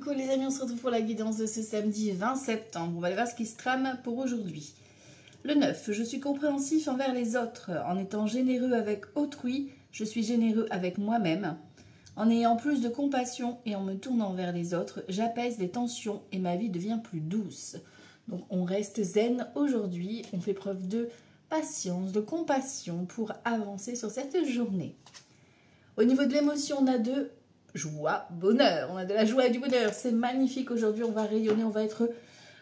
Coucou les amis, on se retrouve pour la guidance de ce samedi 20 septembre. On va aller voir ce qui se trame pour aujourd'hui. Le 9, je suis compréhensif envers les autres. En étant généreux avec autrui, je suis généreux avec moi-même. En ayant plus de compassion et en me tournant vers les autres, j'apaise les tensions et ma vie devient plus douce. Donc on reste zen aujourd'hui, on fait preuve de patience, de compassion pour avancer sur cette journée. Au niveau de l'émotion, on a de joie, bonheur. On a de la joie et du bonheur. C'est magnifique aujourd'hui. On va rayonner, on va être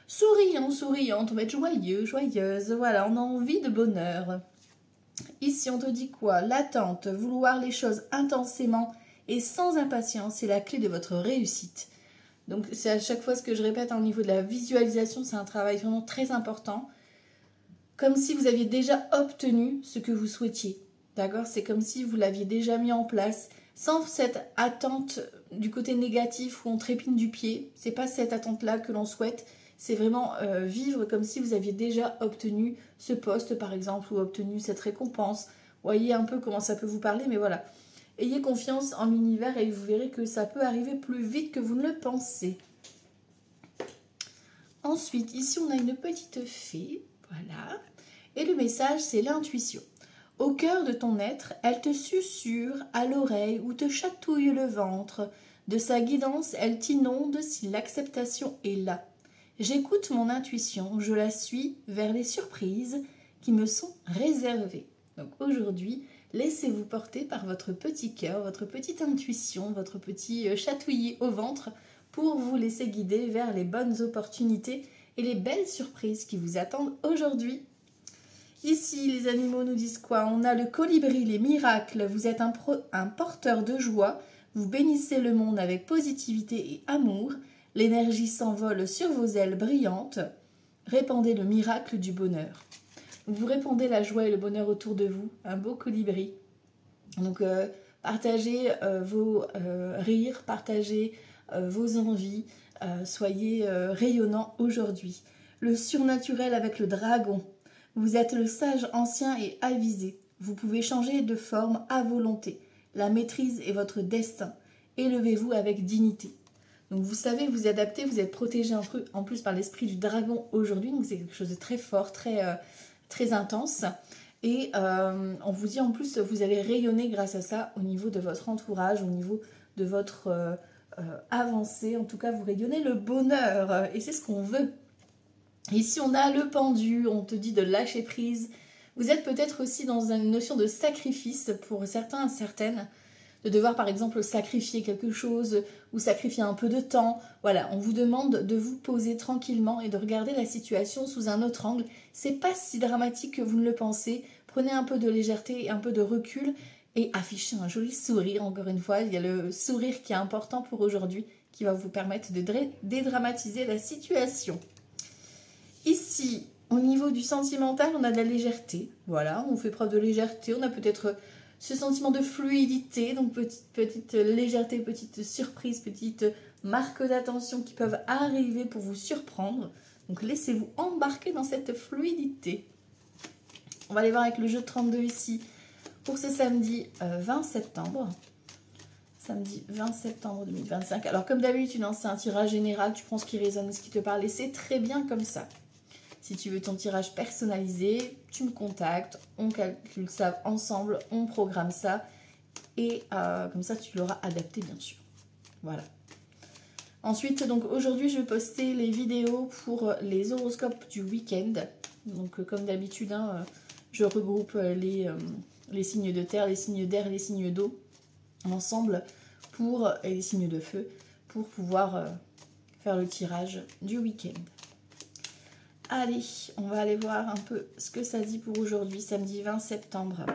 souriant, souriante. On va être joyeux, joyeuse. Voilà, on a envie de bonheur. Ici, on te dit quoi? L'attente, vouloir les choses intensément et sans impatience, c'est la clé de votre réussite. Donc, c'est à chaque fois ce que je répète au niveau de la visualisation. C'est un travail vraiment très important. Comme si vous aviez déjà obtenu ce que vous souhaitiez. D'accord? C'est comme si vous l'aviez déjà mis en place, sans cette attente du côté négatif où on trépigne du pied. C'est pas cette attente-là que l'on souhaite. C'est vraiment vivre comme si vous aviez déjà obtenu ce poste, par exemple, ou obtenu cette récompense. Voyez un peu comment ça peut vous parler, mais voilà. Ayez confiance en l'univers et vous verrez que ça peut arriver plus vite que vous ne le pensez. Ensuite, ici, on a une petite fée. Voilà. Et le message, c'est l'intuition. Au cœur de ton être, elle te susurre à l'oreille ou te chatouille le ventre. De sa guidance, elle t'inonde si l'acceptation est là. J'écoute mon intuition, je la suis vers les surprises qui me sont réservées. Donc aujourd'hui, laissez-vous porter par votre petit cœur, votre petite intuition, votre petit chatouillis au ventre pour vous laisser guider vers les bonnes opportunités et les belles surprises qui vous attendent aujourd'hui. Ici, les animaux nous disent quoi? On a le colibri, les miracles. Vous êtes un porteur de joie. Vous bénissez le monde avec positivité et amour. L'énergie s'envole sur vos ailes brillantes. Répandez le miracle du bonheur. Vous répandez la joie et le bonheur autour de vous. Un beau colibri. Donc, partagez vos rires, partagez vos envies. Soyez rayonnants aujourd'hui. Le surnaturel avec le dragon. Vous êtes le sage ancien et avisé. Vous pouvez changer de forme à volonté. La maîtrise est votre destin. Élevez-vous avec dignité. Donc vous savez vous adapter, vous êtes protégé en plus par l'esprit du dragon aujourd'hui. Donc c'est quelque chose de très fort, très intense. Et on vous dit en plus, vous allez rayonner grâce à ça au niveau de votre entourage, au niveau de votre avancée. En tout cas, vous rayonnez le bonheur. Et c'est ce qu'on veut. Ici, on a le pendu, on te dit de lâcher prise. Vous êtes peut-être aussi dans une notion de sacrifice pour certains et certaines, de devoir par exemple sacrifier quelque chose ou sacrifier un peu de temps. Voilà, on vous demande de vous poser tranquillement et de regarder la situation sous un autre angle. C'est pas si dramatique que vous ne le pensez. Prenez un peu de légèreté et un peu de recul et affichez un joli sourire. Encore une fois, il y a le sourire qui est important pour aujourd'hui, qui va vous permettre de dédramatiser la situation. Ici, au niveau du sentimental, on a de la légèreté. Voilà, on fait preuve de légèreté. On a peut-être ce sentiment de fluidité. Donc, petite légèreté, petite surprise, petite marque d'attention qui peuvent arriver pour vous surprendre. Donc, laissez-vous embarquer dans cette fluidité. On va aller voir avec le jeu de 32 ici pour ce samedi 20 septembre. Samedi 20 septembre 2025. Alors, comme d'habitude, c'est un tirage général. Tu prends ce qui résonne, ce qui te parle et c'est très bien comme ça. Si tu veux ton tirage personnalisé, tu me contactes, on calcule ça ensemble, on programme ça et comme ça tu l'auras adapté bien sûr. Voilà. Ensuite, donc aujourd'hui je vais poster les vidéos pour les horoscopes du week-end. Donc comme d'habitude, je regroupe les signes de terre, les signes d'air et les signes d'eau ensemble et les signes de feu pour pouvoir faire le tirage du week-end. Allez, on va aller voir un peu ce que ça dit pour aujourd'hui, samedi 20 septembre.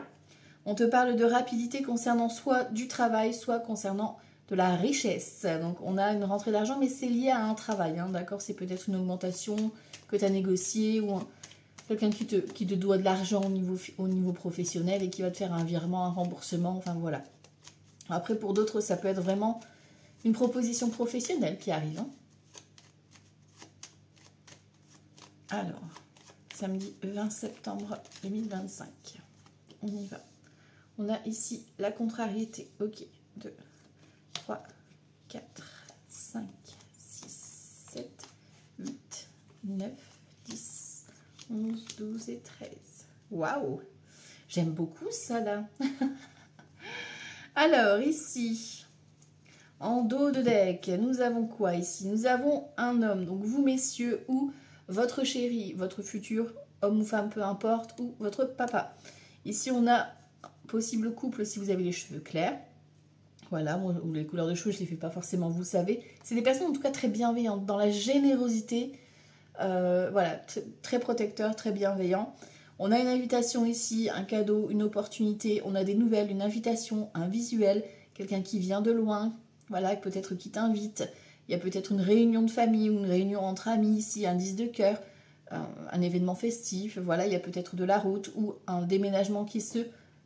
On te parle de rapidité concernant soit du travail, soit concernant de la richesse. Donc, on a une rentrée d'argent, mais c'est lié à un travail, d'accord? C'est peut-être une augmentation que tu as négociée ou quelqu'un qui te doit de l'argent au niveau professionnel et qui va te faire un virement, un remboursement, enfin voilà. Après, pour d'autres, ça peut être vraiment une proposition professionnelle qui arrive, Alors, samedi 20 septembre 2025. On y va. On a ici la contrariété. Ok. 2, 3, 4, 5, 9, 10, 11, 12 et 13. Waouh! J'aime beaucoup ça là. Alors ici, en dos de deck, nous avons quoi ici? Nous avons un homme, donc vous messieurs, ou votre chéri, votre futur homme ou femme, peu importe, ou votre papa. Ici on a possible couple si vous avez les cheveux clairs. Voilà, moi, ou les couleurs de cheveux, je ne les fais pas forcément, vous le savez. C'est des personnes en tout cas très bienveillantes, dans la générosité, voilà, très protecteur, très bienveillant. On a une invitation ici, un cadeau, une opportunité, on a des nouvelles, une invitation, un visuel, quelqu'un qui vient de loin, voilà, peut-être qui t'invite. Il y a peut-être une réunion de famille ou une réunion entre amis ici, un 10 de cœur, un événement festif, voilà, il y a peut-être de la route ou un déménagement qui se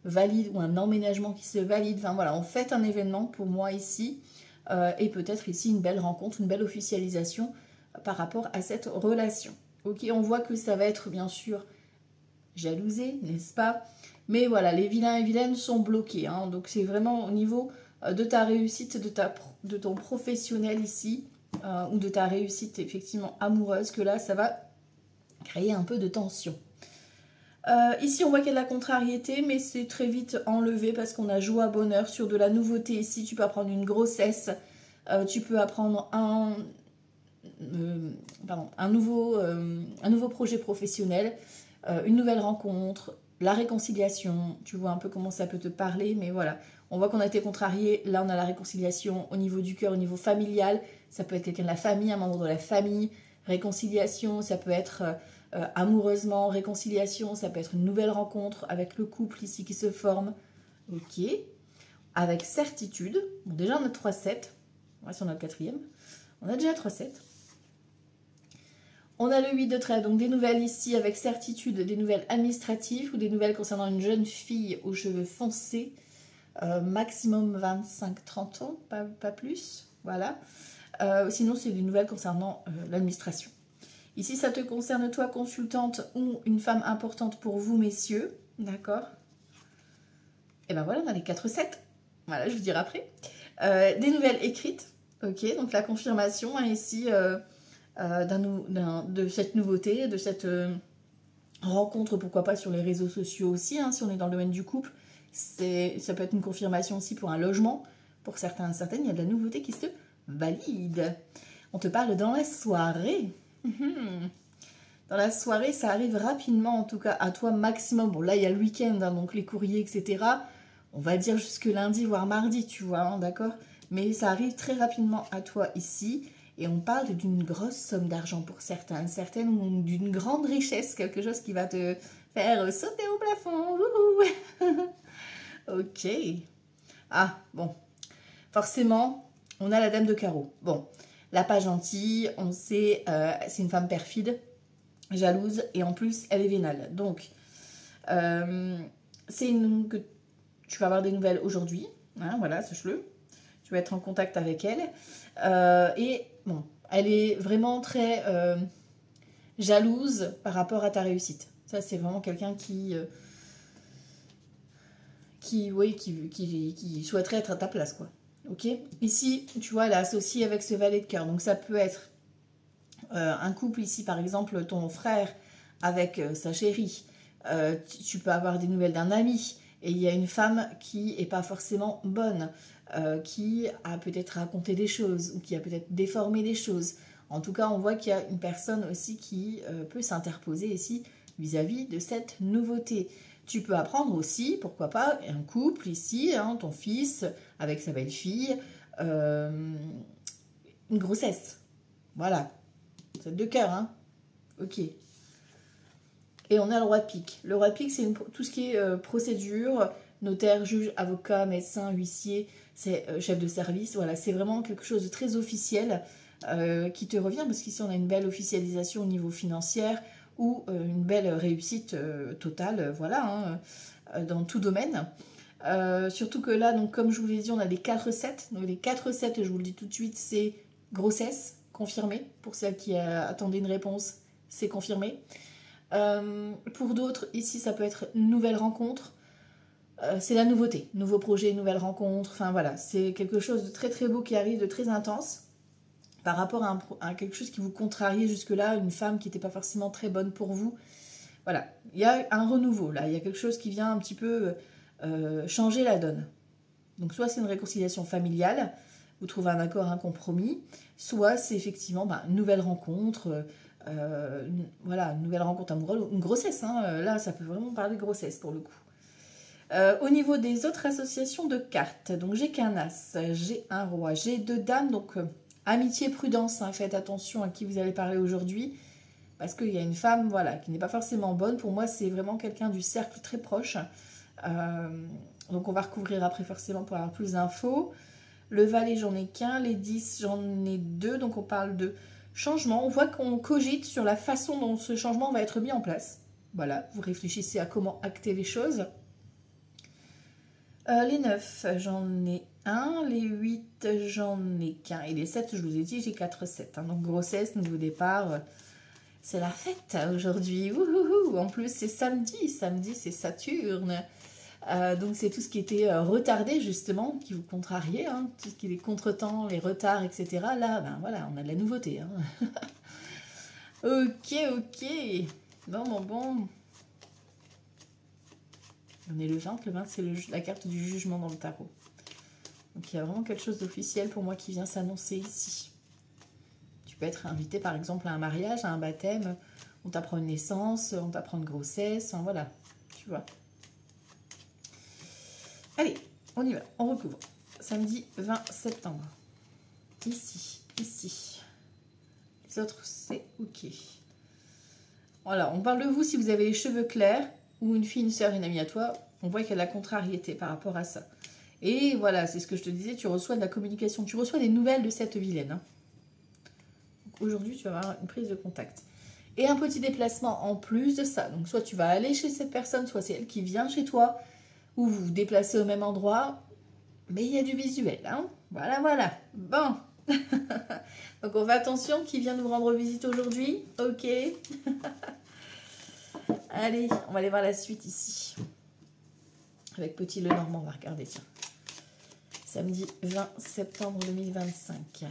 valide ou un emménagement qui se valide. Enfin voilà, on fête un événement pour moi ici et peut-être ici une belle rencontre, une belle officialisation par rapport à cette relation. Ok, on voit que ça va être bien sûr jalousé, n'est-ce pas? Mais voilà, les vilains et vilaines sont bloqués. Hein, donc c'est vraiment au niveau de ta réussite, de ton professionnel ici, ou de ta réussite effectivement amoureuse, que là, ça va créer un peu de tension. Ici, on voit qu'il y a de la contrariété, mais c'est très vite enlevé parce qu'on a joie, bonheur sur de la nouveauté. Ici, tu peux apprendre une grossesse, tu peux apprendre un nouveau projet professionnel, une nouvelle rencontre, la réconciliation. Tu vois un peu comment ça peut te parler, mais voilà. On voit qu'on a été contrarié. Là, on a la réconciliation au niveau du cœur, au niveau familial. Ça peut être quelqu'un de la famille, un membre de la famille. Réconciliation, ça peut être amoureusement, réconciliation, ça peut être une nouvelle rencontre avec le couple ici qui se forme. Ok. Avec certitude. Bon, déjà, on a 3-7. On va sur notre quatrième. On a déjà 3-7. On a le 8 de trait, donc des nouvelles ici avec certitude, des nouvelles administratives ou des nouvelles concernant une jeune fille aux cheveux foncés, maximum 25-30 ans, pas plus, voilà. Sinon, c'est des nouvelles concernant l'administration. Ici, ça te concerne toi, consultante ou une femme importante pour vous, messieurs, d'accord? Et ben voilà, on a les 4-7, voilà, je vous dirai après. Des nouvelles écrites, ok, donc la confirmation, hein, ici... de cette nouveauté, de cette rencontre, pourquoi pas sur les réseaux sociaux aussi, hein, si on est dans le domaine du couple, ça peut être une confirmation aussi pour un logement, pour certains et certaines, il y a de la nouveauté qui se valide. On te parle dans la soirée. Dans la soirée, ça arrive rapidement, en tout cas à toi maximum. Bon là il y a le week-end, hein, donc les courriers, etc. On va dire jusque lundi, voire mardi, tu vois, hein, d'accord? Mais ça arrive très rapidement à toi ici. Et on parle d'une grosse somme d'argent pour certains, certaines, ou d'une grande richesse, quelque chose qui va te faire sauter au plafond. Ok. Ah, bon. Forcément, on a la dame de carreau. Bon, la pas gentille, on sait, c'est une femme perfide, jalouse, et en plus, elle est vénale. Donc, c'est que tu vas avoir des nouvelles aujourd'hui. Hein, voilà, sache-le. Tu vas être en contact avec elle. Et bon, elle est vraiment très jalouse par rapport à ta réussite. Ça, c'est vraiment quelqu'un qui souhaiterait être à ta place, quoi. Ok. Ici, tu vois, elle est associée avec ce valet de cœur. Donc, ça peut être un couple ici, par exemple, ton frère avec sa chérie. Tu peux avoir des nouvelles d'un ami. Et il y a une femme qui n'est pas forcément bonne. Qui a peut-être raconté des choses ou qui a peut-être déformé des choses. En tout cas, on voit qu'il y a une personne aussi qui peut s'interposer ici vis-à-vis de cette nouveauté. Tu peux apprendre aussi, pourquoi pas, un couple ici, hein, ton fils avec sa belle-fille, une grossesse. Voilà. C'est de cœur, hein. Ok. Et on a le roi de pique. Le roi de pique, c'est tout ce qui est procédure, notaire, juge, avocat, médecin, huissier, c'est chef de service. Voilà, c'est vraiment quelque chose de très officiel qui te revient parce qu'ici on a une belle officialisation au niveau financier ou une belle réussite totale, voilà, hein, dans tout domaine. Surtout que là, donc, comme je vous l'ai dit, on a les 4-7. Donc les 4-7, je vous le dis tout de suite, c'est grossesse confirmée. Pour celles qui attendaient une réponse, c'est confirmé. Pour d'autres, ici, ça peut être une nouvelle rencontre. C'est la nouveauté, nouveau projet, nouvelle rencontre, enfin voilà, c'est quelque chose de très très beau qui arrive, de très intense. par rapport à quelque chose qui vous contrariait jusque-là, une femme qui n'était pas forcément très bonne pour vous. Voilà, il y a un renouveau là, il y a quelque chose qui vient un petit peu changer la donne. Donc soit c'est une réconciliation familiale, vous trouvez un accord, un compromis, soit c'est effectivement une nouvelle rencontre, voilà, une nouvelle rencontre amoureuse, une grossesse, hein, là ça peut vraiment parler de grossesse pour le coup. Au niveau des autres associations de cartes, donc j'ai qu'un as, j'ai un roi, j'ai 2 dames, donc amitié, prudence, hein, faites attention à qui vous allez parler aujourd'hui, parce qu'il y a une femme, voilà, qui n'est pas forcément bonne, pour moi c'est vraiment quelqu'un du cercle très proche, donc on va recouvrir après forcément pour avoir plus d'infos. Le valet j'en ai qu'un, les 10 j'en ai 2, donc on parle de changement, on voit qu'on cogite sur la façon dont ce changement va être mis en place, voilà, vous réfléchissez à comment acter les choses. Les 9, j'en ai un. Les 8, j'en ai qu'un. Et les 7, je vous ai dit, j'ai 4 7. Hein. Donc, grossesse, nouveau départ. C'est la fête aujourd'hui. En plus, c'est samedi. Samedi, c'est Saturne. Donc, c'est tout ce qui était retardé, justement, qui vous contrariait. Hein. Tout ce qui est les contretemps, les retards, etc. Là, ben voilà, on a de la nouveauté. Hein. Ok. Bon. On est le 20 c'est la carte du jugement dans le tarot. Donc il y a vraiment quelque chose d'officiel pour moi qui vient s'annoncer ici. Tu peux être invité par exemple à un mariage, à un baptême, on t'apprend une naissance, on t'apprend une grossesse, hein, voilà, tu vois. Allez, on y va, on recouvre. Samedi 20 septembre. Ici. Les autres, c'est ok. Voilà, on parle de vous si vous avez les cheveux clairs, ou une fille, une soeur, une amie à toi, on voit qu'il y a de la contrariété par rapport à ça. Et voilà, c'est ce que je te disais, tu reçois de la communication, tu reçois des nouvelles de cette vilaine. Hein. Aujourd'hui, tu vas avoir une prise de contact. Et un petit déplacement en plus de ça. Donc, soit tu vas aller chez cette personne, soit c'est elle qui vient chez toi, ou vous vous déplacez au même endroit. Mais il y a du visuel. Hein. Voilà. Bon. Donc, on fait attention, qui vient nous rendre visite aujourd'hui. Ok. Allez, on va aller voir la suite ici. Avec Petit Lenormand, on va regarder, tiens. Samedi 20 septembre 2025.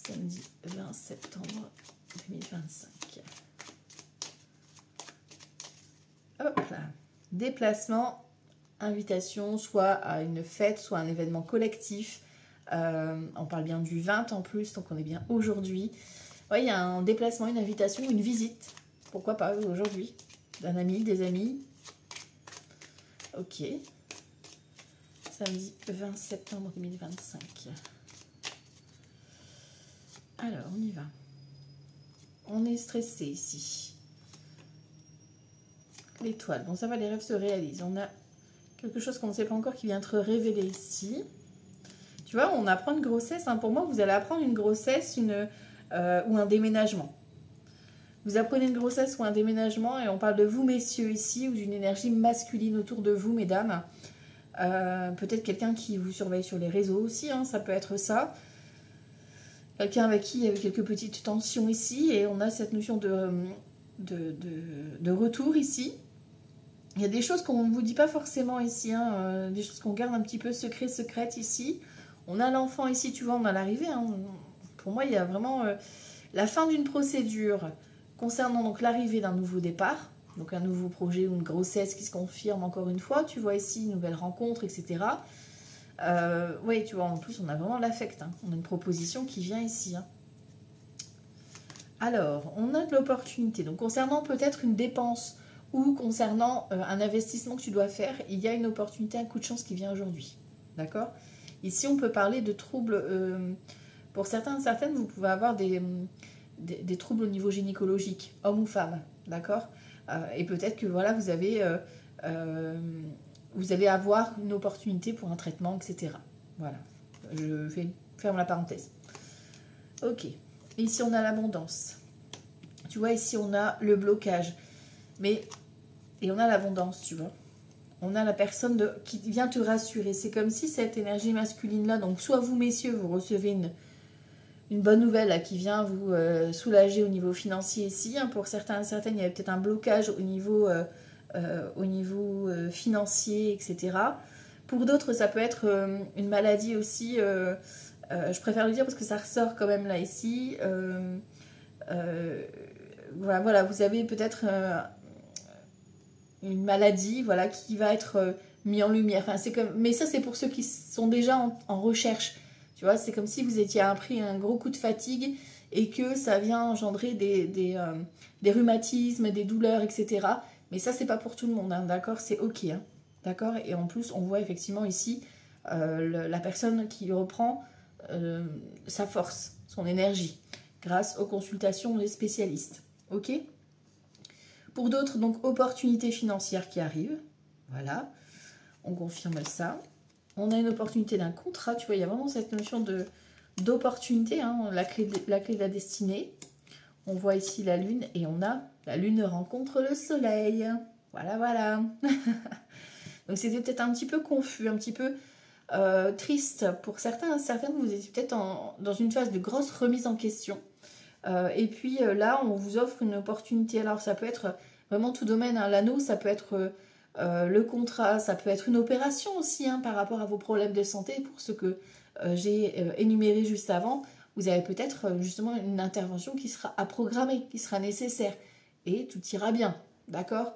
Samedi 20 septembre 2025. Hop là. Déplacement, invitation, soit à une fête, soit à un événement collectif. On parle bien du 20 en plus, donc on est bien aujourd'hui. Ouais, il y a un déplacement, une invitation, une visite. Pourquoi pas aujourd'hui? D'un ami, des amis. Ok. Samedi 20 septembre 2025. Alors, on y va. On est stressé ici. L'étoile. Bon, ça va, les rêves se réalisent. On a quelque chose qu'on ne sait pas encore qui vient être révélé ici. Tu vois, on apprend une grossesse. Hein. Pour moi, vous allez apprendre une grossesse ou un déménagement. Vous apprenez une grossesse ou un déménagement et on parle de vous, messieurs, ici, ou d'une énergie masculine autour de vous, mesdames. Peut-être quelqu'un qui vous surveille sur les réseaux aussi, hein, ça peut être ça. Quelqu'un avec qui il y avait quelques petites tensions ici et on a cette notion de retour ici. Il y a des choses qu'on ne vous dit pas forcément ici, hein, des choses qu'on garde un petit peu secrètes ici. On a l'enfant ici, tu vois, on a l'arrivée. Hein. Pour moi, il y a vraiment la fin d'une procédure concernant donc l'arrivée d'un nouveau départ. Donc un nouveau projet ou une grossesse qui se confirme encore une fois. Tu vois ici, une nouvelle rencontre, etc. Oui, tu vois, en plus, on a vraiment l'affect. Hein. On a une proposition qui vient ici. Hein. Alors, on a de l'opportunité. Donc, concernant peut-être une dépense ou concernant un investissement que tu dois faire, il y a une opportunité, un coup de chance qui vient aujourd'hui. D'accord? Ici, on peut parler de troubles. Pour certaines, vous pouvez avoir des troubles au niveau gynécologique, homme ou femme. D'accord? Et peut-être que voilà, vous allez avoir une opportunité pour un traitement, etc. Voilà, ferme la parenthèse. Ok, ici on a l'abondance. Tu vois, ici on a le blocage. Et on a l'abondance, tu vois. On a la personne qui vient te rassurer. C'est comme si cette énergie masculine-là, donc soit vous, messieurs, vous recevez une bonne nouvelle là, qui vient vous soulager au niveau financier ici. Hein. Pour certaines, il y avait peut-être un blocage au niveau financier, etc. Pour d'autres, ça peut être une maladie aussi Je préfère le dire parce que ça ressort quand même là, ici. Voilà, vous avez peut-être une maladie, voilà, qui va être mis en lumière. Enfin, c'est comme... Mais ça, c'est pour ceux qui sont déjà en recherche. Tu vois, c'est comme si vous étiez pris un gros coup de fatigue et que ça vient engendrer des rhumatismes, des douleurs, etc. Mais ça, c'est pas pour tout le monde, hein, d'accord? C'est ok, hein, d'accord? Et en plus, on voit effectivement ici la personne qui reprend sa force, son énergie, grâce aux consultations des spécialistes. Ok? Pour d'autres, donc, opportunités financières qui arrivent. Voilà, on confirme ça. On a une opportunité d'un contrat, tu vois, il y a vraiment cette notion d'opportunité, hein, la clé de la destinée. On voit ici la lune et on a la lune rencontre le soleil. Voilà, voilà. Donc c'était peut-être un petit peu confus, un petit peu triste pour certains. Certaines, vous étiez peut-être dans une phase de grosse remise en question. Et puis là, on vous offre une opportunité. Alors ça peut être vraiment tout domaine, hein. L'anneau, ça peut être le contrat, ça peut être une opération aussi, hein, par rapport à vos problèmes de santé. Pour ce que j'ai énuméré juste avant, vous avez peut-être justement une intervention qui sera à programmer, qui sera nécessaire. Et tout ira bien, d'accord?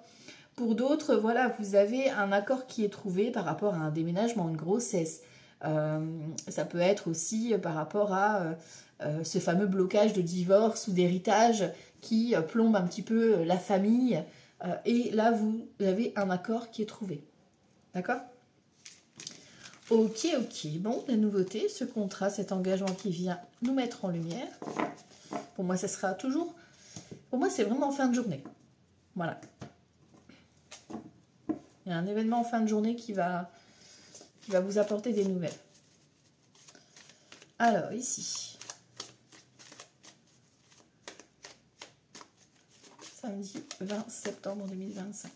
Pour d'autres, voilà, vous avez un accord qui est trouvé par rapport à un déménagement, une grossesse. Ça peut être aussi par rapport à ce fameux blocage de divorce ou d'héritage qui plombe un petit peu la famille. Et là, vous avez un accord qui est trouvé. D'accord? Ok, ok. Bon, la nouveauté, ce contrat, cet engagement qui vient nous mettre en lumière. Pour moi, ça sera toujours... Pour moi, c'est vraiment en fin de journée. Voilà. Il y a un événement en fin de journée qui va vous apporter des nouvelles. Alors, ici. Samedi 20 septembre 2025.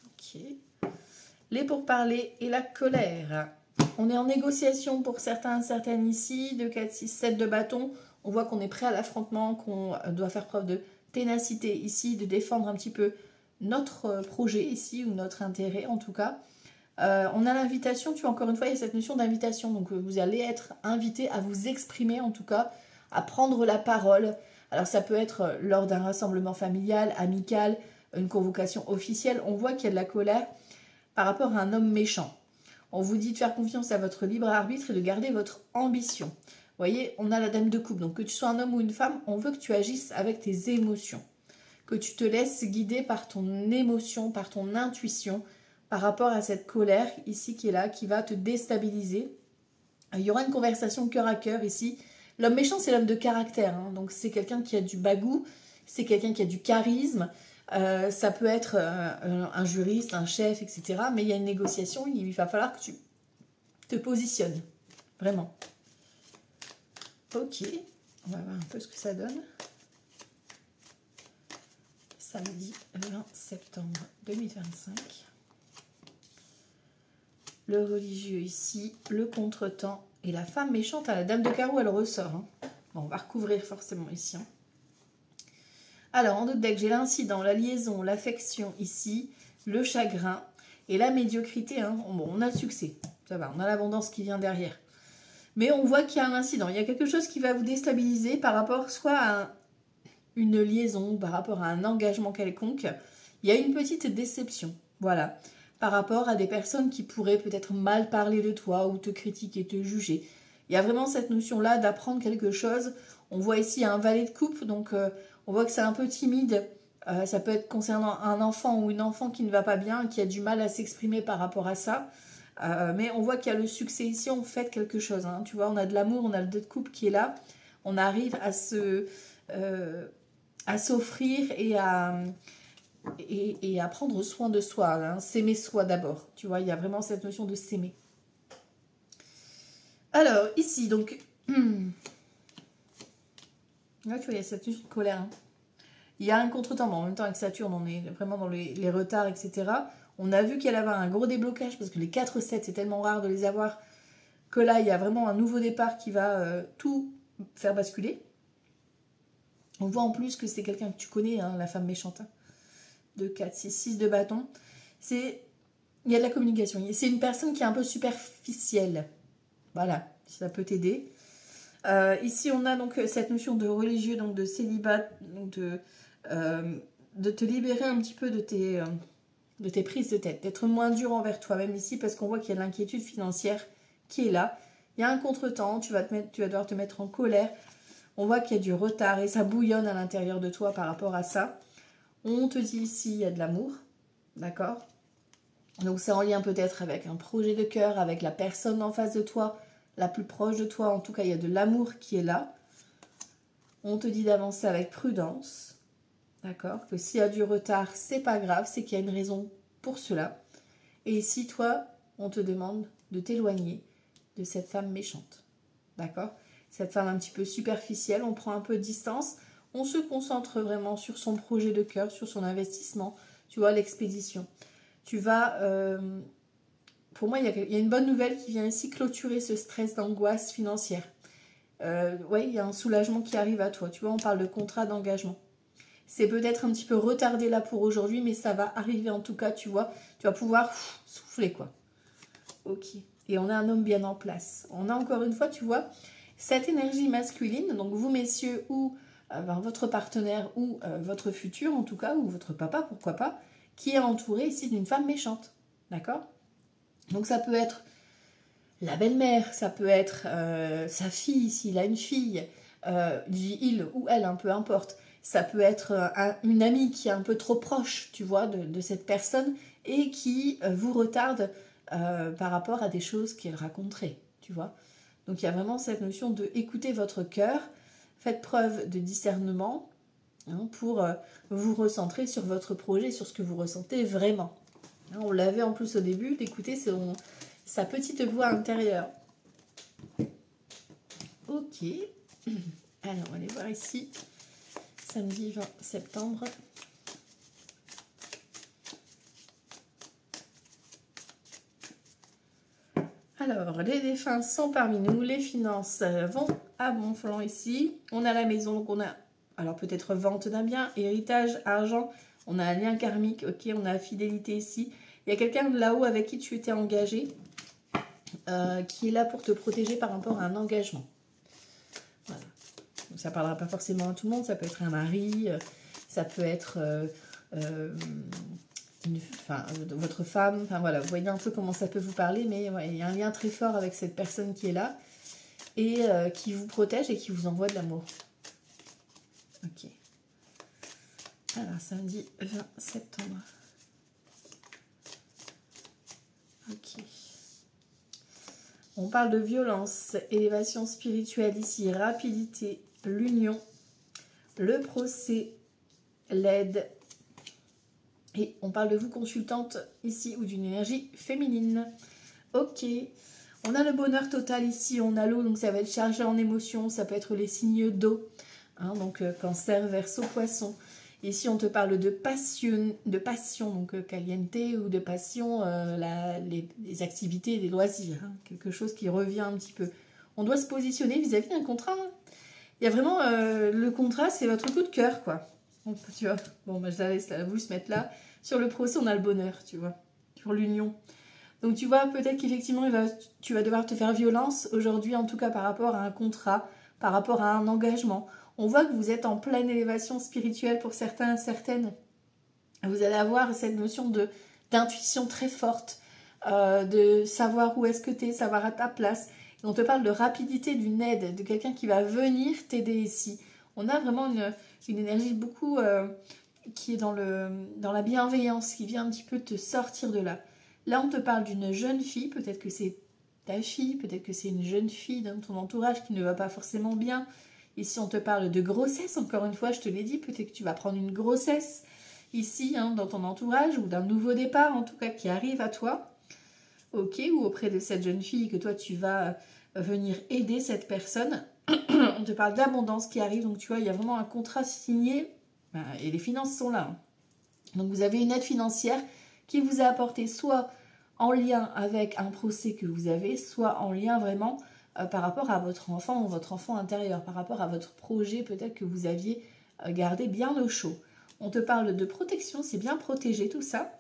Ok. Les pourparlers et la colère. On est en négociation pour certains, certaines ici. 2, 4, 6, 7 de bâton. On voit qu'on est prêt à l'affrontement, qu'on doit faire preuve de ténacité ici, de défendre un petit peu notre projet ici, ou notre intérêt en tout cas. On a l'invitation, tu vois, encore une fois, il y a cette notion d'invitation. Donc vous allez être invité à vous exprimer, en tout cas, à prendre la parole. Alors ça peut être lors d'un rassemblement familial, amical, une convocation officielle. On voit qu'il y a de la colère par rapport à un homme méchant. On vous dit de faire confiance à votre libre arbitre et de garder votre ambition. Vous voyez, on a la dame de coupe. Donc que tu sois un homme ou une femme, on veut que tu agisses avec tes émotions. Que tu te laisses guider par ton émotion, par ton intuition, par rapport à cette colère ici qui est là, qui va te déstabiliser. Il y aura une conversation cœur à cœur ici. L'homme méchant, c'est l'homme de caractère. Hein. Donc c'est quelqu'un qui a du bagou, c'est quelqu'un qui a du charisme. Ça peut être un juriste, un chef, etc. Mais il y a une négociation, il va falloir que tu te positionnes. Vraiment. Ok, on va voir un peu ce que ça donne. Samedi 20 septembre 2025. Le religieux ici, le contretemps et la femme méchante à la dame de carreau, elle ressort. Hein. Bon, on va recouvrir forcément ici. Hein. Alors, en d'autres decks, j'ai l'incident, la liaison, l'affection ici, le chagrin et la médiocrité. Hein. Bon, on a le succès, ça va, on a l'abondance qui vient derrière. Mais on voit qu'il y a un incident, il y a quelque chose qui va vous déstabiliser par rapport soit à une liaison, par rapport à un engagement quelconque. Il y a une petite déception, voilà, par rapport à des personnes qui pourraient peut-être mal parler de toi ou te critiquer, te juger. Il y a vraiment cette notion-là d'apprendre quelque chose. On voit ici un valet de coupe, donc on voit que c'est un peu timide. Ça peut être concernant un enfant ou une enfant qui ne va pas bien, qui a du mal à s'exprimer par rapport à ça. Mais on voit qu'il y a le succès ici, on fait quelque chose. Hein. Tu vois, on a de l'amour, on a le 2 de coupe qui est là. On arrive à s'offrir et à prendre soin de soi, hein. S'aimer soi d'abord. Tu vois, il y a vraiment cette notion de s'aimer. Alors, ici, donc... Là, tu vois, il y a cette notion de colère. Hein. Il y a un contretemps, mais en même temps, avec Saturne, on est vraiment dans les retards, etc. On a vu qu'il allait y avoir un gros déblocage, parce que les 4-7, c'est tellement rare de les avoir, que là, il y a vraiment un nouveau départ qui va tout faire basculer. On voit en plus que c'est quelqu'un que tu connais, hein, la femme méchante. Hein. 2, 4, 6, 6 de bâton. Il il y a de la communication. C'est une personne qui est un peu superficielle. Voilà, ça peut t'aider. Ici, on a donc cette notion de religieux, donc de célibat, donc de te libérer un petit peu de tes prises de tête, d'être moins dur envers toi-même ici, parce qu'on voit qu'il y a de l'inquiétude financière qui est là. Il y a un contretemps, tu vas devoir te mettre en colère. On voit qu'il y a du retard et ça bouillonne à l'intérieur de toi par rapport à ça. On te dit ici, il y a de l'amour, d'accord? Donc c'est en lien peut-être avec un projet de cœur, avec la personne en face de toi, la plus proche de toi. En tout cas, il y a de l'amour qui est là. On te dit d'avancer avec prudence, d'accord? Que s'il y a du retard, c'est pas grave, c'est qu'il y a une raison pour cela. Et si toi, on te demande de t'éloigner de cette femme méchante, d'accord? Cette femme un petit peu superficielle, on prend un peu de distance, on se concentre vraiment sur son projet de cœur, sur son investissement, tu vois, l'expédition. Tu vas, pour moi, il y a une bonne nouvelle qui vient ici clôturer ce stress d'angoisse financière. Ouais, il y a un soulagement qui arrive à toi, tu vois, on parle de contrat d'engagement. C'est peut-être un petit peu retardé là pour aujourd'hui, mais ça va arriver en tout cas, tu vois, tu vas pouvoir souffler, quoi. Ok. Et on a un homme bien en place. On a encore une fois, tu vois, cette énergie masculine, donc vous messieurs ou votre partenaire ou votre futur en tout cas, ou votre papa, pourquoi pas, qui est entouré ici d'une femme méchante. D'accord? Donc ça peut être la belle-mère, ça peut être sa fille, s'il a une fille, il ou elle, peu importe. Ça peut être une amie qui est un peu trop proche, tu vois, de cette personne et qui vous retarde par rapport à des choses qu'elle raconterait, tu vois. Donc il y a vraiment cette notion de écouter votre cœur, faites preuve de discernement pour vous recentrer sur votre projet, sur ce que vous ressentez vraiment. On l'avait en plus au début, d'écouter sa petite voix intérieure. Ok, alors on va aller voir ici, samedi 20 septembre. Alors, les défunts sont parmi nous, les finances vont à bon flanc ici. On a la maison, donc on a, alors peut-être vente d'un bien, héritage, argent, on a un lien karmique, ok, on a la fidélité ici. Il y a quelqu'un de là-haut avec qui tu étais engagé, qui est là pour te protéger par rapport à un engagement. Voilà. Donc, ça ne parlera pas forcément à tout le monde, ça peut être un mari, ça peut être... votre femme, enfin voilà, vous voyez un peu comment ça peut vous parler, mais ouais, il y a un lien très fort avec cette personne qui est là et qui vous protège et qui vous envoie de l'amour. Ok. Alors, samedi 20 septembre. Ok. On parle de violence, élévation spirituelle ici, rapidité, l'union, le procès, l'aide. Et on parle de vous consultante ici ou d'une énergie féminine. Ok. On a le bonheur total ici, on a l'eau, donc ça va être chargé en émotions. Ça peut être les signes d'eau. Donc cancer, verseau, poisson. Ici, on te parle de passion, donc caliente, ou de passion, les activités et les loisirs. Quelque chose qui revient un petit peu. On doit se positionner vis-à-vis d'un contrat. Il y a vraiment le contrat, c'est votre coup de cœur, quoi. Donc, tu vois, bon, je la laisse vous se mettre là. Sur le procès, on a le bonheur, tu vois, sur l'union. Donc, tu vois, peut-être qu'effectivement, tu vas devoir te faire violence aujourd'hui, en tout cas par rapport à un contrat, par rapport à un engagement. On voit que vous êtes en pleine élévation spirituelle pour certains et certaines. Vous allez avoir cette notion d'intuition très forte, de savoir où est-ce que tu es, savoir à ta place. Et on te parle de rapidité, d'une aide, de quelqu'un qui va venir t'aider ici. On a vraiment une énergie beaucoup qui est dans la bienveillance, qui vient un petit peu te sortir de là. Là, on te parle d'une jeune fille, peut-être que c'est ta fille, peut-être que c'est une jeune fille dans ton entourage qui ne va pas forcément bien. Ici, on te parle de grossesse, encore une fois, je te l'ai dit, peut-être que tu vas prendre une grossesse ici, dans ton entourage, ou d'un nouveau départ, en tout cas, qui arrive à toi. Ok, ou auprès de cette jeune fille que toi, tu vas venir aider cette personne. On te parle d'abondance qui arrive, donc tu vois, il y a vraiment un contrat signé, et les finances sont là. Donc, vous avez une aide financière qui vous a apporté soit en lien avec un procès que vous avez, soit en lien vraiment par rapport à votre enfant ou votre enfant intérieur, par rapport à votre projet peut-être que vous aviez gardé bien au chaud. On te parle de protection, c'est bien protégé tout ça.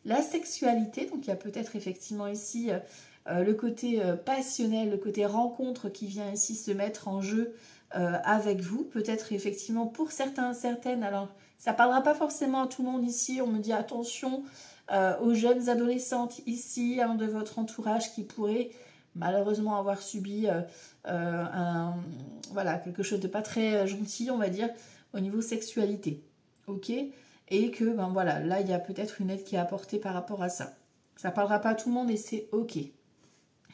la sexualité, donc il y a peut-être effectivement ici le côté passionnel, le côté rencontre qui vient ici se mettre en jeu avec vous. Peut-être effectivement pour certains, certaines, alors ça ne parlera pas forcément à tout le monde ici, on me dit attention aux jeunes adolescentes ici, de votre entourage qui pourraient malheureusement avoir subi voilà, quelque chose de pas très gentil, on va dire, au niveau sexualité. Ok? Et que, ben voilà, là, il y a peut-être une aide qui est apportée par rapport à ça. Ça ne parlera pas à tout le monde et c'est ok.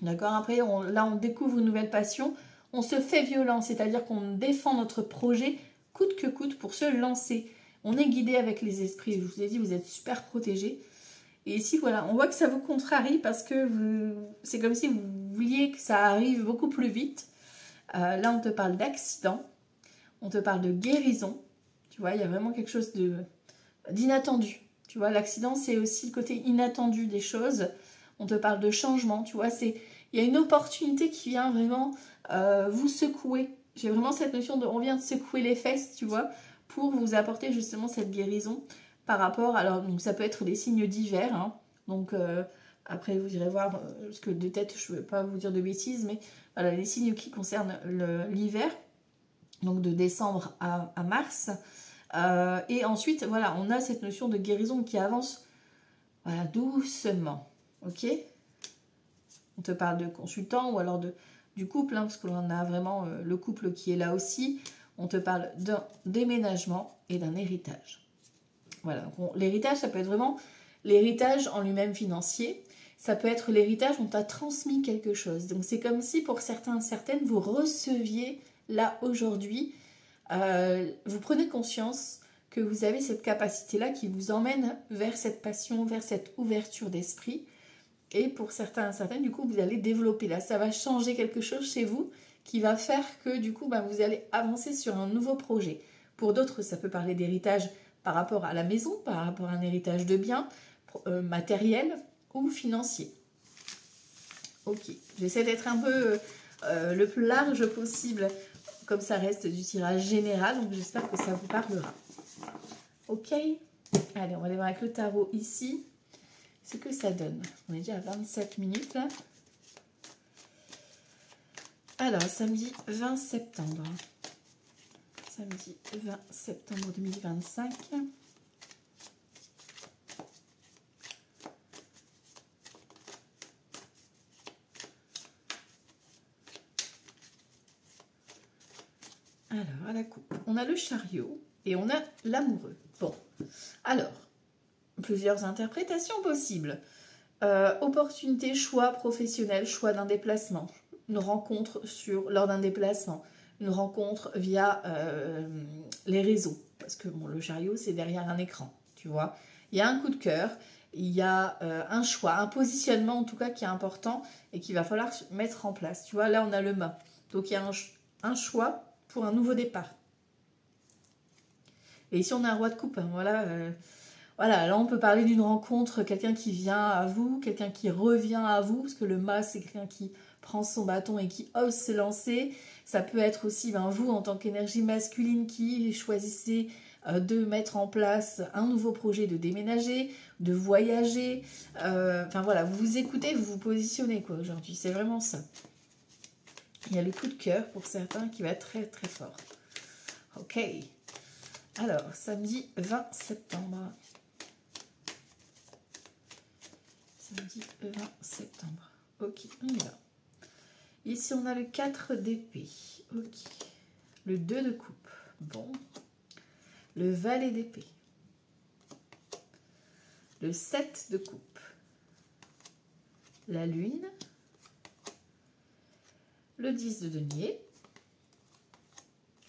D'accord? Après, là, on découvre une nouvelle passion. On se fait violence, c'est-à-dire qu'on défend notre projet coûte que coûte pour se lancer. On est guidé avec les esprits. Je vous ai dit, vous êtes super protégés. Et ici, voilà, on voit que ça vous contrarie parce que c'est comme si vous vouliez que ça arrive beaucoup plus vite. Là, on te parle d'accident. On te parle de guérison. Tu vois, il y a vraiment quelque chose d'inattendu. Tu vois, l'accident, c'est aussi le côté inattendu des choses. On te parle de changement. Tu vois, il y a une opportunité qui vient vraiment vous secouer. J'ai vraiment cette notion de on vient de secouer les fesses, tu vois, pour vous apporter justement cette guérison par rapport. Alors, donc, ça peut être les signes d'hiver. Hein. Donc, après, vous irez voir, parce que de tête, je ne veux pas vous dire de bêtises, mais voilà, les signes qui concernent l'hiver, donc de décembre à mars. Et ensuite, voilà, on a cette notion de guérison qui avance voilà, doucement. Ok? On te parle de consultant ou alors du couple, hein, parce que l'on a vraiment le couple qui est là aussi. On te parle d'un déménagement et d'un héritage. Voilà, l'héritage, ça peut être vraiment l'héritage en lui-même financier. Ça peut être l'héritage, on t'a transmis quelque chose. Donc c'est comme si pour certains, certaines, vous receviez là aujourd'hui, vous prenez conscience que vous avez cette capacité-là qui vous emmène vers cette passion, vers cette ouverture d'esprit. Et pour certains, certaines, du coup, vous allez développer là. Ça va changer quelque chose chez vous qui va faire que du coup, ben, vous allez avancer sur un nouveau projet. Pour d'autres, ça peut parler d'héritage par rapport à la maison, par rapport à un héritage de biens, matériel ou financier. Ok, j'essaie d'être un peu le plus large possible, comme ça reste du tirage général, donc j'espère que ça vous parlera. Ok, allez, on va aller voir avec le tarot ici, ce que ça donne. On est déjà à 27 minutes là. Alors, samedi 20 septembre. Samedi 20 septembre 2025. Alors, à la coupe, on a le chariot et on a l'amoureux. Bon, alors, plusieurs interprétations possibles. Opportunité, choix professionnel, choix d'un déplacement. Une rencontre lors d'un déplacement. Une rencontre via les réseaux. Parce que bon, le chariot, c'est derrière un écran, tu vois. Il y a un coup de cœur, il y a un choix, un positionnement en tout cas qui est important et qu'il va falloir mettre en place. Tu vois, là, on a le mât. Donc, il y a un choix pour un nouveau départ. Et ici, on a un roi de coupe. Hein, voilà, voilà, là, on peut parler d'une rencontre, quelqu'un qui vient à vous, quelqu'un qui revient à vous, parce que le mât, c'est quelqu'un qui prend son bâton et qui ose se lancer. Ça peut être aussi vous, en tant qu'énergie masculine, qui choisissez de mettre en place un nouveau projet, de déménager, de voyager. Enfin voilà, vous vous écoutez, vous vous positionnez quoi aujourd'hui. C'est vraiment ça. Il y a le coup de cœur pour certains qui va être très très fort. Ok. Alors, samedi 20 septembre. Samedi 20 septembre. Ok, on y va. Ici, on a le 4 d'épée. Ok. Le 2 de coupe. Bon. Le valet d'épée. Le 7 de coupe. La lune. Le 10 de denier.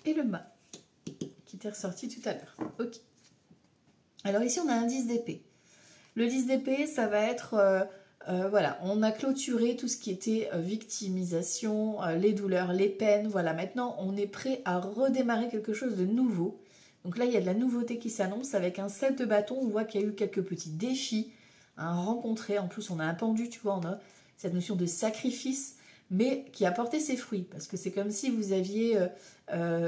Et le mât. Qui était ressorti tout à l'heure. Ok. Alors ici, on a un 10 d'épée. Le 10 d'épée, ça va être... voilà, on a clôturé tout ce qui était victimisation, les douleurs, les peines. Voilà, maintenant, on est prêt à redémarrer quelque chose de nouveau. Donc là, il y a de la nouveauté qui s'annonce avec un 7 de bâton. On voit qu'il y a eu quelques petits défis à rencontrer. En plus, on a un pendu, tu vois, on a cette notion de sacrifice, mais qui a porté ses fruits. Parce que c'est comme si vous aviez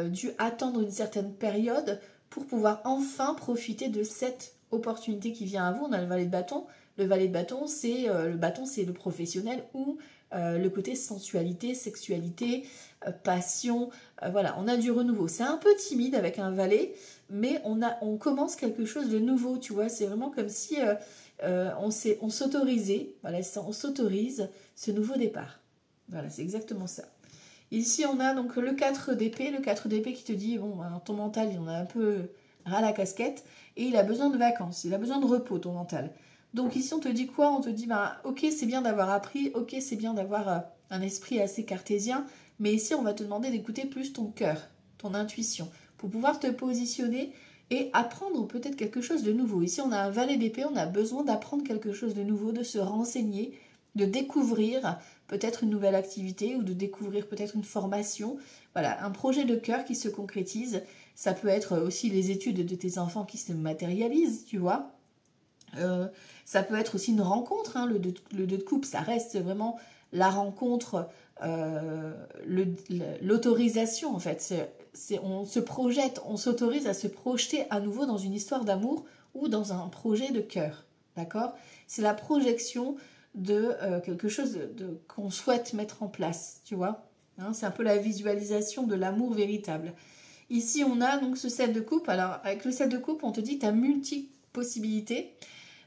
dû attendre une certaine période pour pouvoir enfin profiter de cette opportunité qui vient à vous. On a le valet de bâton, Le valet de bâton, c'est le professionnel ou le côté sensualité, sexualité, passion. Voilà, on a du renouveau. C'est un peu timide avec un valet, mais on commence quelque chose de nouveau, tu vois. C'est vraiment comme si on s'autorisait, voilà, on s'autorise ce nouveau départ. Voilà, c'est exactement ça. Ici, on a donc le 4 d'épée. Le 4 d'épée qui te dit, bon, ben, ton mental, il en a un peu ras la casquette. Et il a besoin de vacances. Il a besoin de repos, ton mental. Donc ici, on te dit quoi? On te dit, ben, ok, c'est bien d'avoir appris. Ok, c'est bien d'avoir un esprit assez cartésien. Mais ici, on va te demander d'écouter plus ton cœur, ton intuition. Pour pouvoir te positionner et apprendre peut-être quelque chose de nouveau. Ici, on a un valet d'épée. On a besoin d'apprendre quelque chose de nouveau, de se renseigner, de découvrir peut-être une nouvelle activité ou de découvrir peut-être une formation. Voilà, un projet de cœur qui se concrétise. Ça peut être aussi les études de tes enfants qui se matérialisent, tu vois. Ça peut être aussi une rencontre, hein. Le 2 de coupe, ça reste vraiment la rencontre, l'autorisation en fait. On se projette, on s'autorise à se projeter à nouveau dans une histoire d'amour ou dans un projet de cœur. D'accord? C'est la projection de quelque chose qu'on souhaite mettre en place, tu vois, hein, c'est un peu la visualisation de l'amour véritable. Ici, on a donc ce 7 de coupe. Alors, avec le 7 de coupe, on te dit que tu as multi-possibilités,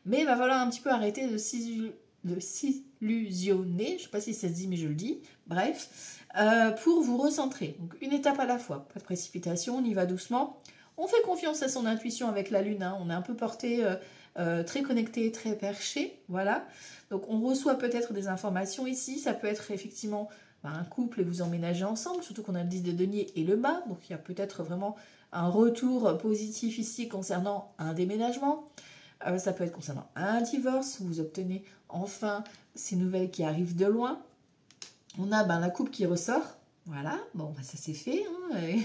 mais il va falloir un petit peu arrêter de s'illusionner, je ne sais pas si ça se dit, mais je le dis, bref, pour vous recentrer. Donc, une étape à la fois, pas de précipitation, on y va doucement. On fait confiance à son intuition avec la lune, hein. On est un peu porté, très connecté, très perché, voilà. Donc on reçoit peut-être des informations ici, ça peut être effectivement un couple et vous emménagez ensemble, surtout qu'on a le 10 de denier et le mât, donc il y a peut-être vraiment un retour positif ici concernant un déménagement. Ça peut être concernant un divorce, vous obtenez enfin ces nouvelles qui arrivent de loin. On a la coupe qui ressort, voilà, bon ça c'est fait, hein, et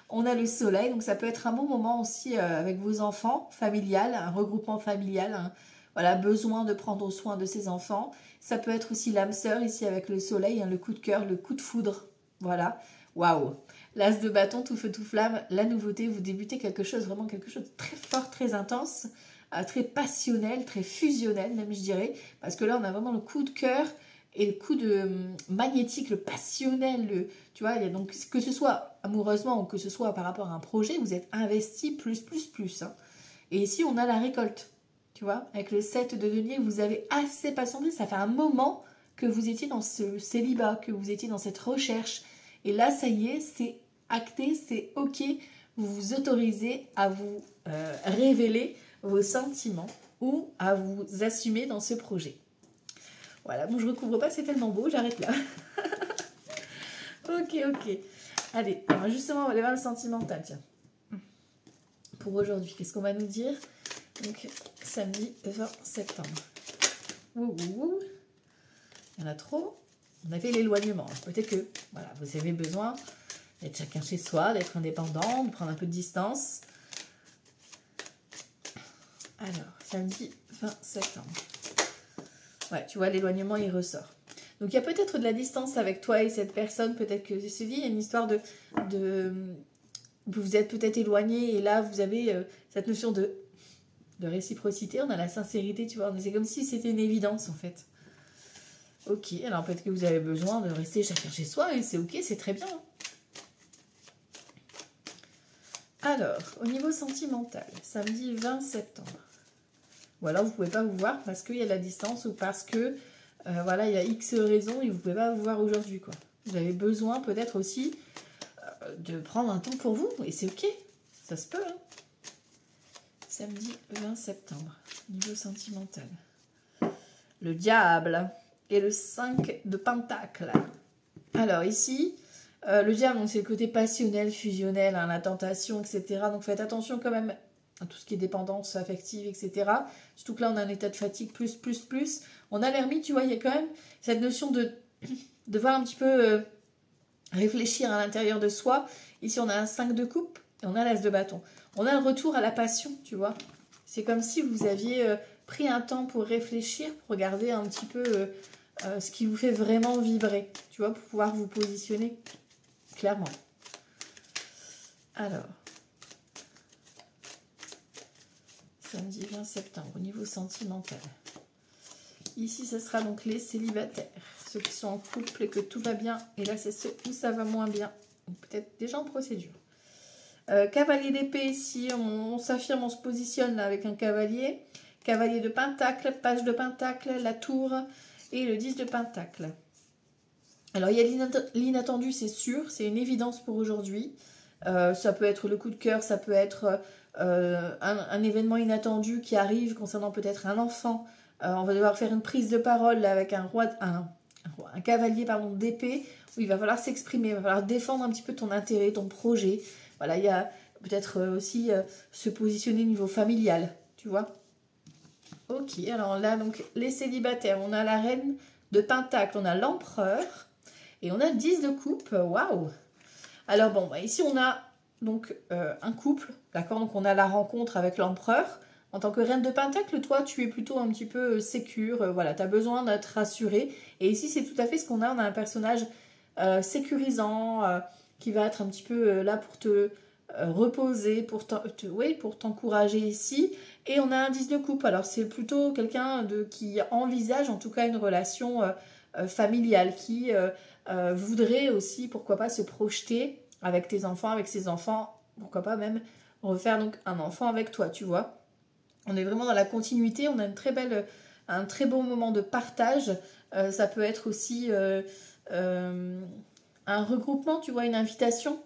on a le soleil, donc ça peut être un bon moment aussi avec vos enfants, familial, un regroupement familial, hein. Voilà, besoin de prendre soin de ses enfants. Ça peut être aussi l'âme sœur ici avec le soleil, hein, le coup de cœur, le coup de foudre. Voilà, waouh. L'as de bâton, tout feu, tout flamme, la nouveauté, vous débutez quelque chose, vraiment quelque chose de très fort, très intense, très passionnel, très fusionnel même je dirais. Parce que là on a vraiment le coup de cœur et le coup de magnétique, le passionnel, tu vois, donc que ce soit amoureusement ou que ce soit par rapport à un projet, vous êtes investi plus, hein. Et ici on a la récolte. Tu vois, avec le 7 de denier, vous avez assez patienté. Ça fait un moment que vous étiez dans ce célibat, que vous étiez dans cette recherche. Et là, ça y est, c'est acté, c'est OK. Vous vous autorisez à vous révéler vos sentiments ou à vous assumer dans ce projet. Voilà, bon, je ne recouvre pas, c'est tellement beau, j'arrête là. Ok. Allez, alors justement, on va aller voir le sentimental, tiens. Pour aujourd'hui, qu'est-ce qu'on va nous dire? Donc, samedi 20 septembre. Ouh. Il y en a trop. On a fait l'éloignement. Peut-être que voilà, vous avez besoin d'être chacun chez soi, d'être indépendant, de prendre un peu de distance. Alors, samedi 20 septembre. Ouais, tu vois, l'éloignement, il ressort. Donc, il y a peut-être de la distance avec toi et cette personne. Peut-être que c'est dit, il y a une histoire de vous êtes peut-être éloigné et là, vous avez cette notion de réciprocité, on a la sincérité, tu vois, c'est comme si c'était une évidence en fait. Ok, alors peut-être que vous avez besoin de rester chacun chez soi et c'est ok, c'est très bien. Alors, au niveau sentimental, samedi 20 septembre. Ou alors vous ne pouvez pas vous voir parce qu'il y a la distance ou parce que voilà, il y a X raisons et vous ne pouvez pas vous voir aujourd'hui, quoi. Vous avez besoin peut-être aussi de prendre un temps pour vous et c'est ok, ça se peut, hein. Samedi 20 septembre, niveau sentimental. Le diable et le 5 de pentacles. Alors ici, le diable, c'est le côté passionnel, fusionnel, hein, la tentation, etc. Donc faites attention quand même à tout ce qui est dépendance affective, etc. Surtout que là, on a un état de fatigue plus. On a l'ermite, tu vois, il y a quand même cette notion de voir un petit peu réfléchir à l'intérieur de soi. Ici, on a un 5 de coupe et on a l'as de bâton. On a le retour à la passion, tu vois. C'est comme si vous aviez pris un temps pour réfléchir, pour regarder un petit peu ce qui vous fait vraiment vibrer, tu vois, pour pouvoir vous positionner clairement. Alors, Samedi 20 septembre, au niveau sentimental. Ici, ce sera donc les célibataires, ceux qui sont en couple et que tout va bien. Et là, c'est ceux où ça va moins bien. Peut-être déjà en procédure. Cavalier d'épée, ici, on s'affirme, on se positionne là, avec un cavalier. Cavalier de pentacle, page de pentacle, la tour et le 10 de pentacle. Alors, il y a l'inattendu, c'est sûr, c'est une évidence pour aujourd'hui. Ça peut être le coup de cœur, ça peut être un événement inattendu qui arrive concernant peut-être un enfant. On va devoir faire une prise de parole là, avec un cavalier d'épée où il va falloir s'exprimer, il va falloir défendre un petit peu ton intérêt, ton projet. Voilà, il y a peut-être aussi se positionner au niveau familial, tu vois. Ok, alors là, donc les célibataires, on a la reine de pentacle, on a l'empereur et on a le 10 de coupe. Waouh! Alors bon, ici on a donc un couple, d'accord? Donc on a la rencontre avec l'empereur. En tant que reine de pentacle, toi, tu es plutôt un petit peu sécure. Voilà, tu as besoin d'être rassurée. Et ici, c'est tout à fait ce qu'on a. On a un personnage sécurisant qui va être un petit peu là pour te reposer, pour t'encourager ici. Et on a un 10 de coupe. Alors, c'est plutôt quelqu'un qui envisage en tout cas une relation familiale, qui voudrait aussi, pourquoi pas, se projeter avec tes enfants, avec ses enfants. Pourquoi pas même refaire donc un enfant avec toi, tu vois. On est vraiment dans la continuité, on a un très bon moment de partage. Ça peut être aussi un regroupement, tu vois, une invitation.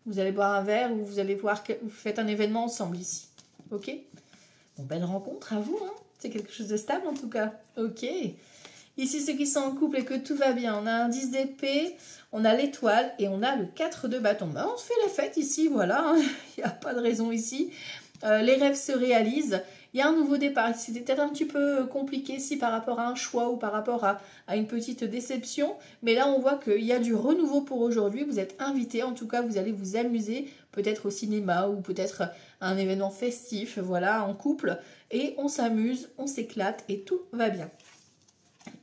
Vous allez boire un verre ou vous allez voir que vous faites un événement ensemble ici. Ok? Bon, belle rencontre à vous, hein? C'est quelque chose de stable en tout cas. Ok. Ici, ceux qui sont en couple et que tout va bien, on a un 10 d'épée, on a l'étoile et on a le 4 de bâton. Ben, on se fait la fête ici, voilà. Il n'y a pas de raison ici. Les rêves se réalisent. Il y a un nouveau départ. C'était peut-être un petit peu compliqué ici par rapport à un choix ou par rapport à une petite déception. Mais là, on voit qu'il y a du renouveau pour aujourd'hui. Vous êtes invités. En tout cas, vous allez vous amuser. Peut-être au cinéma ou peut-être à un événement festif. Voilà, en couple. Et on s'amuse, on s'éclate et tout va bien.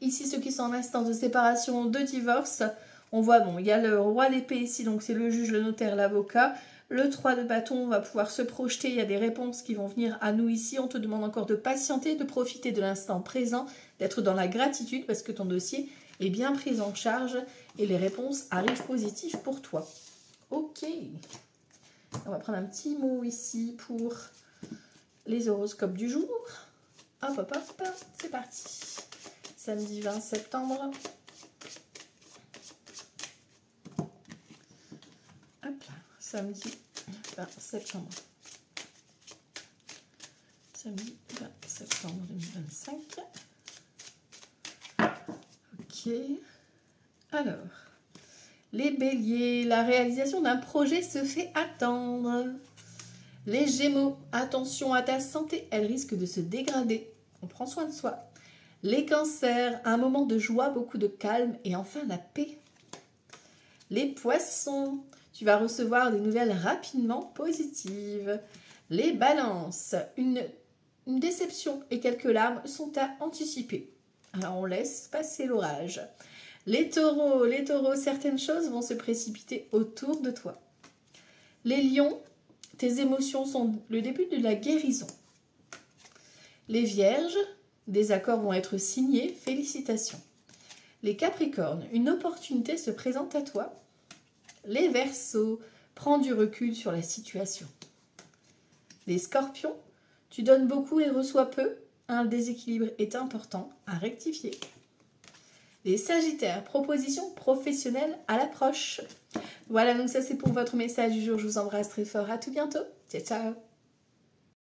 Ici, ceux qui sont en instance de séparation, de divorce. On voit, bon, il y a le roi d'épée ici. Donc, c'est le juge, le notaire, l'avocat. Le 3 de bâton, on va pouvoir se projeter, il y a des réponses qui vont venir à nous ici. On te demande encore de patienter, de profiter de l'instant présent, d'être dans la gratitude parce que ton dossier est bien pris en charge et les réponses arrivent positives pour toi. Ok. On va prendre un petit mot ici pour les horoscopes du jour. Hop, hop, hop, c'est parti. Samedi 20 septembre. Hop là. Samedi 20 septembre. Samedi 20 septembre 2025. Ok. Alors, les béliers, la réalisation d'un projet se fait attendre. Les gémeaux, attention à ta santé, elle risque de se dégrader. On prend soin de soi. Les cancers, un moment de joie, beaucoup de calme et enfin la paix. Les poissons, tu vas recevoir des nouvelles rapidement positives. Les balances, une déception et quelques larmes sont à anticiper. Alors on laisse passer l'orage. Les taureaux, certaines choses vont se précipiter autour de toi. Les lions, tes émotions sont le début de la guérison. Les vierges, des accords vont être signés, félicitations. Les capricornes, une opportunité se présente à toi. Les verseaux, prends du recul sur la situation. Les scorpions, tu donnes beaucoup et reçois peu. Un déséquilibre est important à rectifier. Les sagittaires, propositions professionnelles à l'approche. Voilà, donc ça c'est pour votre message du jour. Je vous embrasse très fort. À tout bientôt. Ciao, ciao.